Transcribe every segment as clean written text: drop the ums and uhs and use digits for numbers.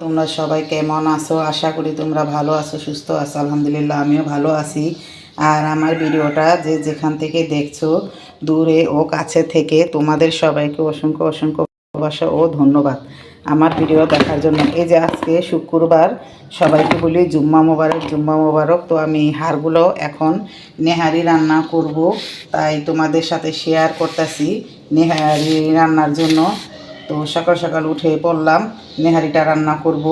তোমরা সবাই কেমন আছো? আশা করি তোমরা ভালো আছো, সুস্থ আছো। আলহামদুলিল্লাহ আমিও ভালো আছি। আর আমার ভিডিওটা যে যেখান থেকে দেখছো, দূরে ও কাছে থেকে, তোমাদের সবাইকে অসংখ্য অসংখ্য ভালোবাসা ও ধন্যবাদ আমার ভিডিও দেখার জন্য। এই যে আজকে শুক্রবার, সবাইকে বলি জুম্মা মোবারক, জুম্মা মোবারক। তো আমি হাড়গুলো এখন নেহারি রান্না করব, তাই তোমাদের সাথে শেয়ার করতেছি নেহারি রান্নার জন্য। তো সকাল সকাল উঠে পড়লাম নেহারিটা রান্না করব।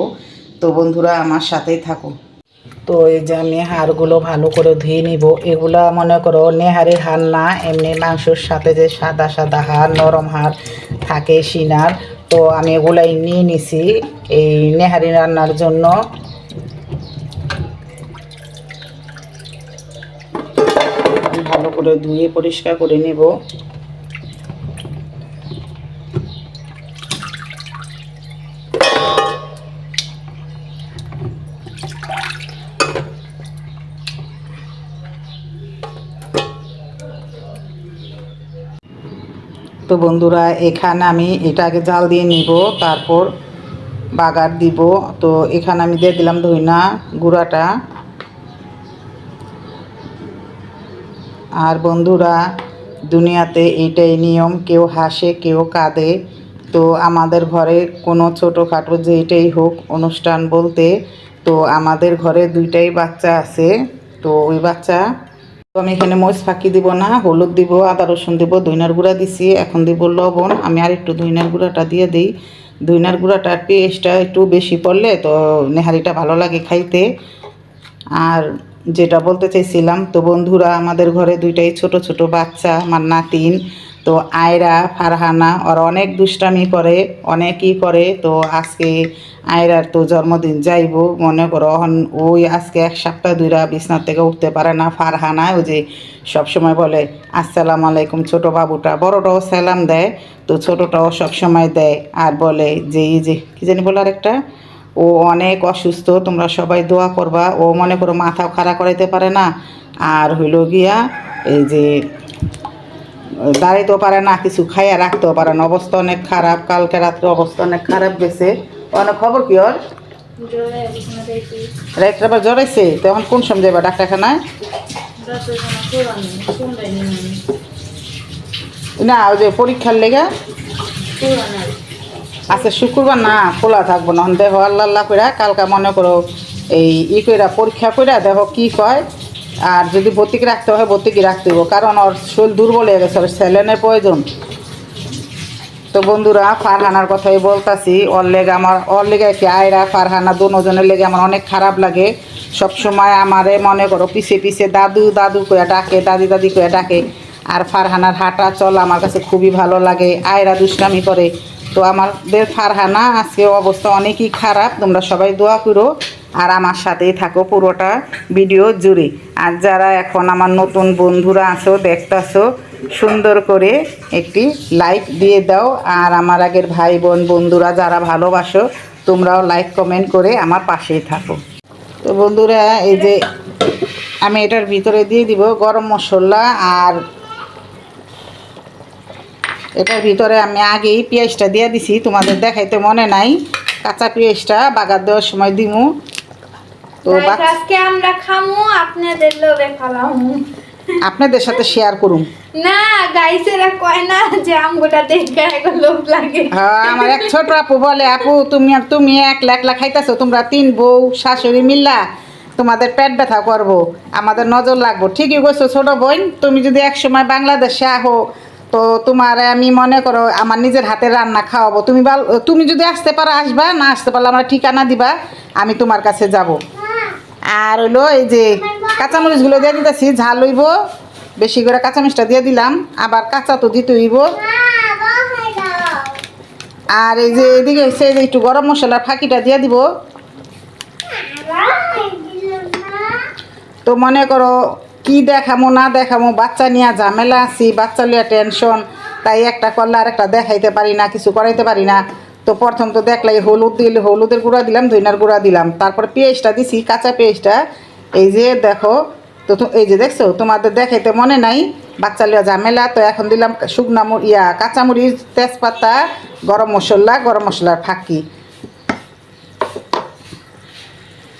তো বন্ধুরা আমার সাথেই থাকো। তো এই যে আমি হাড়গুলো ভালো করে ধুয়ে নিব। এগুলা মনে করো নেহারির হাড় না, এমনি মাংসর সাথে যে সাদা সাদা হাড়, নরম হাড় থাকে সিনার, তো আমি এগুলাই নিয়ে নিছি এই নেহারি রান্নার জন্য। ভালো করে ধুয়ে পরিষ্কার করে নেব। তো বন্ধুরা এখানে আমি এটাকে জাল দিয়ে নিব, তারপর বাগার দিব। তো এখানে আমি দিয়ে দিলাম ধইনা গুঁড়াটা। আর বন্ধুরা দুনিয়াতে এইটাই নিয়ম, কেউ হাসে কেউ কাঁদে। তো আমাদের ঘরে কোনো ছোটোখাটো যেইটাই হোক অনুষ্ঠান বলতে, তো আমাদের ঘরে দুইটাই বাচ্চা আছে। তো ওই বাচ্চা, তো আমি এখানে মরিচ ফাঁকি দিব না, হলুদ দিব, আদা রসুন দিব, ধইনার গুঁড়া দিছি, এখন দিব লবণ। আমি আর একটু ধইনার গুঁড়াটা দিয়ে দিই। ধইনার গুঁড়াটা পেস্টটা একটু বেশি পড়লে তো নেহারিটা ভালো লাগে খাইতে। আর যেটা বলতে চাইছিলাম, তো বন্ধুরা আমাদের ঘরে দুইটাই ছোট ছোট বাচ্চা, আমার নাতিন। তো আয়রা ফারহানা ওরা অনেক দুষ্টামি করে, অনেকই করে। তো আজকে আয়রার তো জন্মদিন যাইব, মনে করো ওই আজকে এক সপ্তাহ দুইরা বিছনার থেকে উঠতে পারে না। ফারহানা ওই যে সবসময় বলে আসসালামু আলাইকুম, ছোট বাবুটা, বড়টাও সালাম দেয়, তো ছোটটাও সবসময় দেয়। আর বলে যে এই যে কী জানি বলে আরেকটা, ও অনেক অসুস্থ, তোমরা সবাই দোয়া করবা। ও মনে করো মাথাও খাড়া করাইতে পারে না, আর হইল গিয়া এই যে দাঁড়াইতেও পারে না, কিছু খাইয়া রাখতেও পারে না, অবস্থা অনেক খারাপ। কালকে রাত্রে অবস্থা অনেক খারাপ গেছে। অনেক খবর কি ওর? রাত্রে আবার জ্বরাইছে। তখন কোন সময় যাবা ডাক্তারখানায়? না ওই যে পরীক্ষার লেগা আচ্ছা শুক্রবার না খোলা থাকবো না, দেখো আল্লাহ আল্লাহ কইরা কালকা মনে করো এই কইরা পরীক্ষা কইরা দেখো কি কয়। আর যদি ভর্তিকে রাখতে হয় ভর্তিকে রাখতে হইব, কারণ ওর শরীর দুর্বল হয়ে গেছে, ওর স্যালেনের প্রয়োজন। তো বন্ধুরা ফারহানার কথাই বলতাছি, ওর লেগে কি আয়রা ফারহানা দুজনের লেগে আমার অনেক খারাপ লাগে। সবসময় আমারে মনে করো পিছে পিছে দাদু দাদু করে ডাকে, দাদি দাদি করে ডাকে। আর ফারহানার হাঁটা চলা আমার কাছে খুবই ভালো লাগে। আয়রা দুষ্টামি করে। তো আমাদের ফারহানা আজকে অবস্থা অনেকই খারাপ। তোমরা সবাই দোয়া করো আর আমার সাথেই থাকো পুরোটা ভিডিও জুড়ে। আর যারা এখন আমার নতুন বন্ধুরা আছো দেখতেছো, সুন্দর করে একটি লাইক দিয়ে দাও। আর আমার আগের ভাই বোন বন্ধুরা যারা ভালোবাসো, তোমরাও লাইক কমেন্ট করে আমার পাশেই থাকো। তো বন্ধুরা এই যে আমি এটার ভিতরে দিয়ে দিব গরম মশলা। আর এটার ভিতরে আমি আগেই পেঁয়াজটা দিয়ে দিছি, তোমাদের দেখাইতে মনে নাই। কাঁচা পেঁয়াজটা বাগার দেওয়ার সময় দিমু। তো আজকে আমরা খামু, আপনাদের লগে খালামু, আপনাদের সাথে শেয়ার করুম না। গাইসেরা কয় না যে আমগোটা দেখে এগো লোভ লাগে। হ্যাঁ আমার এক ছোট আপু বলে, আপু তুমি একলা একলা খাইতেছো, তোমরা তিন বউ শাশুড়ি মিল্লা তোমাদের পেট ব্যথা করবো, আমাদের নজর লাগবো। ঠিকই কইছো ছোট বোন, তুমি যদি এক সময় বাংলাদেশে আহো, তো তোমার আমি মনে করো আমার নিজের হাতে রান্না খাওয়াবো। তুমি যদি আসতে পারো আসবা, না আসতে পারলে আমার ঠিকানা দিবা, আমি তোমার কাছে যাব। আর হইলো এই যে কাঁচামরিচগুলো দিয়ে দিতেছি, ঝাল হইব বেশি করে, কাঁচামরিচটা দিয়ে দিলাম, আবার কাঁচা তো দিতে হইব। আর এই যে এদিকে হচ্ছে একটু গরম মশলার ফাঁকিটা দিয়ে দিব। তো মনে করো কি দেখামো না দেখামো, বাচ্চা নিয়ে ঝামেলা আছি, বাচ্চা নিয়ে টেনশন, তাই একটা করলে আর একটা দেখাইতে পারি না, কিছু করাইতে পারি না। তো প্রথম তো দেখলাই হলুদের গুঁড়া দিলাম, ধইনার গুঁড়া দিলাম, তারপর পেঁয়াজটা দিছি, কাঁচা পেঁয়াজটা। এই যে দেখো, তো এই যে দেখছো, তোমাদের দেখাইতে মনে নাই, বাচ্চা লিয়া ঝামেলা। তো এখন দিলাম শুকনা কাঁচামরিচ, তেজপাতা, গরম মশলার ফাঁকি।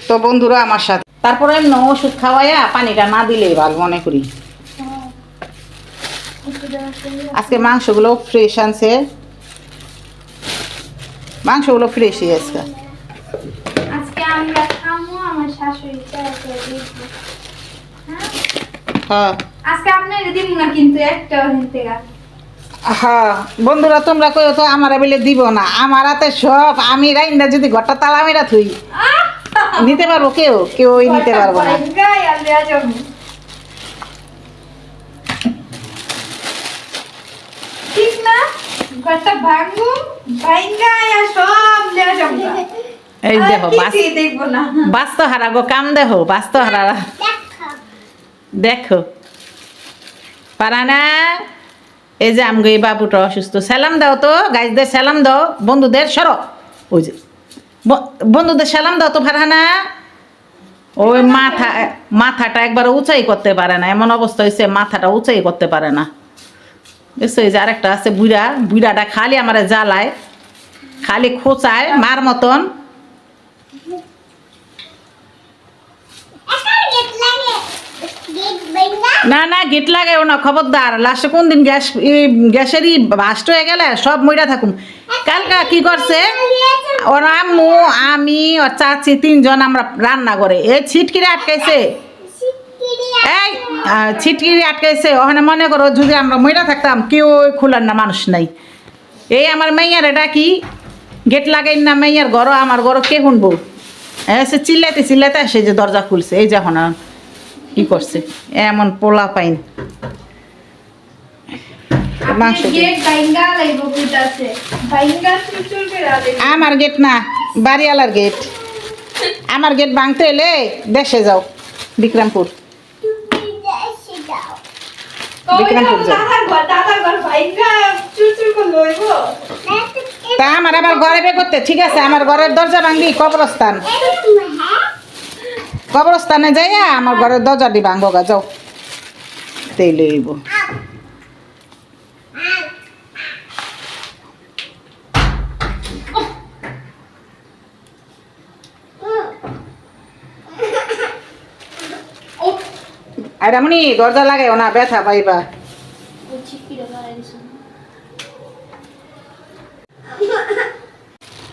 তো বন্ধুরা আমার সাথে তারপরে এমন ওষুধ খাওয়াইয়া পানিটা না দিলেই ভালো মনে করি। আজকে মাংসগুলো ফ্রেশ আনছে, মাংসগুলো ফ্রেশই আজকে। আজকে আমরা খামু, আমার শাশুড়ি চাইছে দেখবো। হ্যাঁ আজকে আপনার দিব না কিন্তু একটাও হিনতে গা। হ্যাঁ বন্ধুরা তোমরা কইও তো আমার বেলে দিব না, আমার হাতে সব আমি রাইন্দা যদি ঘরটা তালা মেরা থুই নিতে পারবো, কেউই নিতে পারবো না। গায় আর দেয়া যাবে ঠিক না, ঘরটা ভাঙবো ভাঙ্গা আর সব দেয়া যাবে। এই দেখো কিছুই দেখবো না। বাস্ত হারা গো কাম দেখো, বাস্ত হারা দেখো পারা না। এই যে আমগো এই বাবুটা অসুস্থ, সালাম দাও তো গাইজদের, সালাম দাও বন্ধুদের, সরো ওই যে বন্ধুদের সালাম দাও তো ফারহানা। ওই মাথাটা একবার উঁচাই করতে পারে না, এমন অবস্থা হয়েছে মাথাটা উঁচাই করতে পারে না। বুঝছো, এই যে আরেকটা আছে বুড়াটা খালি আমার জ্বালায়, খালি খোঁচায় মার মতন। না না গেট লাগাও না, খবরদার। লাস্টে কোন দিন গ্যাসেরই বাস্ট হয়ে গেলে সব মইরা থাকুম। কালকা কি করছে ওর আম্মু, আমি ওর চাচি তিনজন আমরা রান্না করে এই ছিটকিরে আটকাইছে, এই ছিটকিরি আটকাইছে। ওখানে মনে করো যদি আমরা মইরা থাকতাম কেউ খোলার না মানুষ নাই। এই আমার মাইয়ার এটা কি গেট লাগাই না, মাইয়ার ঘর আমার ঘর কে শুনবো, সে চিল্লাইতে চিল্লাইতে আসে যে দরজা খুলছে। এই যখন কি করছে এমন পোলা পাইন মাংস। আমার গেট না, বাড়িওয়ালার গেট। আমার গেট ভাঙতে এলে দেশে যাও, বিক্রমপুর। তা আমার আবার ঘরে বে করতে, ঠিক আছে আমার ঘরের দরজা ভাঙবি, কবরস্থানে যাইয়া আমার ঘরের দরজাটি ভাঙবো গা, যাও তেল লইব। আর এমনি দরজা লাগাইও না, ব্যথা পাইবা।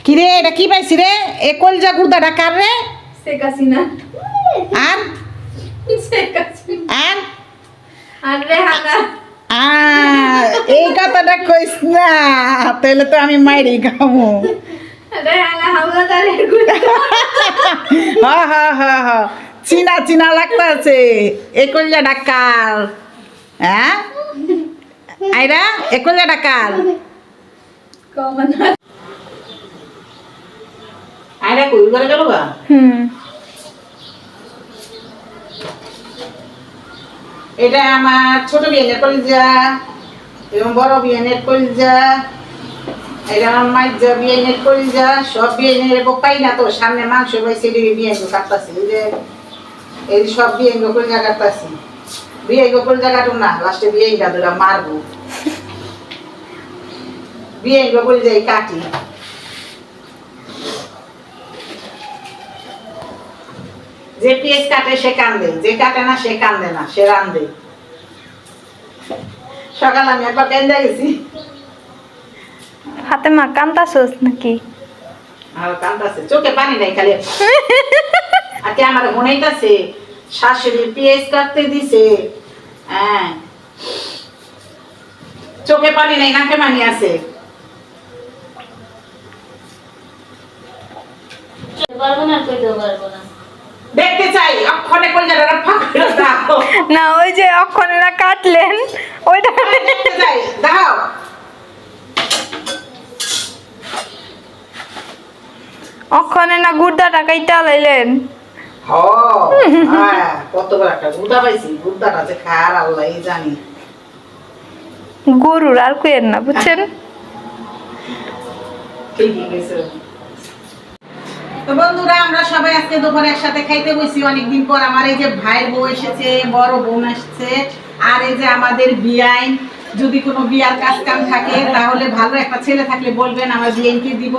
কিরে এটা কি পাইছি রে, এ কলজা গুর্দাটা কার রে? শেখ হাসিনা। আর শেখ হাসিনা আর আর রেহানা। এই কথাটা কইস না, তাহলে তো আমি মাইরি খামু। রেহানা হাওলাদারের গুড়া। হা হা হা হা চিনা চিনা লাগতাছে। এই কলজাটা কার? হ্যাঁ আইরা এই কলজাটা কার? কমনা আইরা কই করে গেল গা? এটা আমার ছোট বিয়ানের কলজা এবং বড় বিয়ানের কলজা। এটা আমার মাইজা বিয়ানের কলজা। সব বিয়ানের পাই না তো, সামনে মাংস পাইছে বিয়ান কাটতাছি, এই সব বিয়ান কলজা কাটতাছি। বিয়াই কলজা কাটুন না, লাস্টে বিয়াইটা দুটা মারবো। বিয়াই কলজাই কাটি। যে পেঁয়াজ কাটে সে কান্দে, যে কাটে না সে কান্দে না, সে রান্দে। সকাল আমি একবার কেন্দা গেছি। হাতে মা কান্তাছস নাকি? আর কান্দাছে, চোখে পানি নাই খালি। আজকে আমার মনেইতাছে শাশুড়ি পেঁয়াজ কাটতে দিছে, হ্যাঁ চোখে পানি নাই, নাকে পানি আছে। দেখতে চাই অক্ষণে কলজাটা ফাঁক করে দাও না, ওই যে অক্ষণেরা কাটলেন ওইটা দেখতে চাই, দাও। অক্ষণে না গুড়দাটা কাইটা লাইলেন। হ্যাঁ কত বড় একটা গুদা পাইছি, গুদাটা যে খার আল্লাহই জানি। গরুর আর কুয়ের না, বুঝছেন? ঠিকই কইছো। তো বন্ধুরা আমরা সবাই আজকে দুপুরে একসাথে খাইতে বসি অনেকদিন পর। আমার এই যে ভাইয়ের বউ এসেছে, বড় বোন আসছে, আর এই যে আমাদের বিয়াইন। যদি কোনো বিয়ার কাজ কাম থাকে তাহলে ভালো একটা ছেলে থাকলে বলবেন, আমার বিয়াইনকে দিব।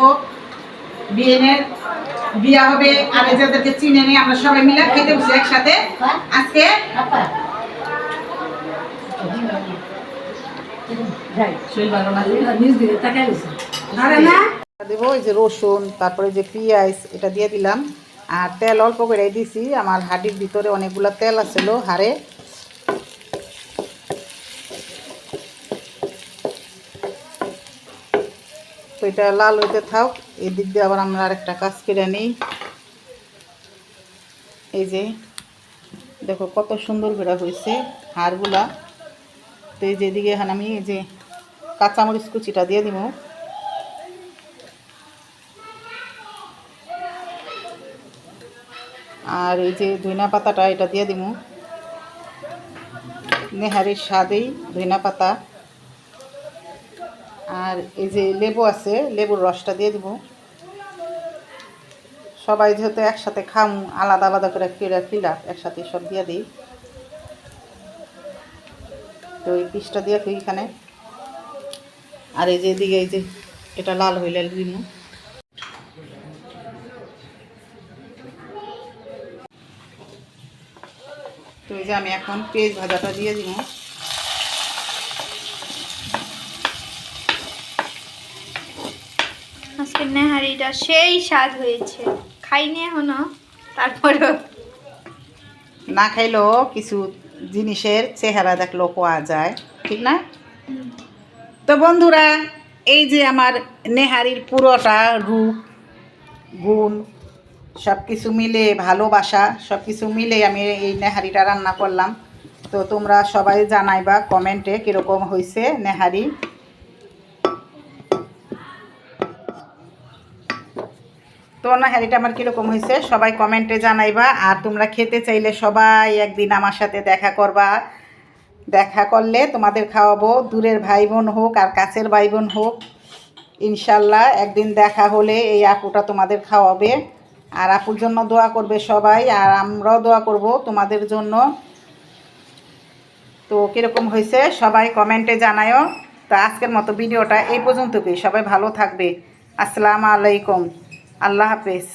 বিয়াইনের বিয়া হবে আর এই যাদেরকে চিনে নিয়ে আমরা সবাই মিলে খেতে বসে একসাথে আজকে দেবো এই যে রসুন, তারপরে যে পেঁয়াজ এটা দিয়ে দিলাম, আর তেল অল্প করে দিছি। আমার হাঁড়ির ভিতরে অনেকগুলো তেল আছিল হাড়ে। তো এটা লাল হইতে থাক, এই দিক দিয়ে আবার আমরা আরেকটা কাজ করে নিই। এই যে দেখো কত সুন্দর করে হয়েছে হাড়গুলা। তো এই যেদিকে এখন আমি এই যে কাঁচামরিচ কুচিটা দিয়ে দিব। আর এই যে ধনিয়া পাতাটা এটা দিয়ে দিব, নেহারির স্বাদেই ধনিয়া পাতা। আর এই যে লেবু আছে, লেবুর রসটা দিয়ে দিব। সবাই যেহেতু একসাথে খাম, আলাদা আলাদা করে খিলাপ একসাথে সব দিয়ে দিই। তো এই পিসটা দিয়ে দিই এখানে। আর এই যে এদিকে এই যে এটা লাল হইলে দিব। তো এই যে আমি এখন পেঁয়াজ ভাজাটা দিয়ে দিব। আজকের নেহারিটা সেই স্বাদ হয়েছে, খাইনি এখনো, তারপরেও না খাইলেও কিছু জিনিসের চেহারা দেখলেও পাওয়া যায়, ঠিক না? তো বন্ধুরা, এই যে আমার নেহারির পুরোটা রূপ গুণ সব কিছু মিলে, ভালোবাসা সব কিছু মিলে আমি এই নেহারিটা রান্না করলাম। তো তোমরা সবাই জানাইবা কমেন্টে কীরকম হয়েছে নেহারি। তো নেহারিটা আমার কীরকম হয়েছে সবাই কমেন্টে জানাইবা। আর তোমরা খেতে চাইলে সবাই একদিন আমার সাথে দেখা করবা। দেখা করলে তোমাদের খাওয়াবো, দূরের ভাই বোন হোক আর কাছের ভাই বোন হোক, ইনশাল্লাহ একদিন দেখা হলে এই আপুটা তোমাদের খাওয়াবে। আর আপুর জন্য দোয়া করবে সবাই, আর আমরাও দোয়া করব তোমাদের জন্য। তো কীরকম হয়েছে সবাই কমেন্টে জানায়ও। তো আজকের মতো ভিডিওটা এই পর্যন্তই। সবাই ভালো থাকবে। আসসালামু আলাইকুম, আল্লাহ হাফেজ।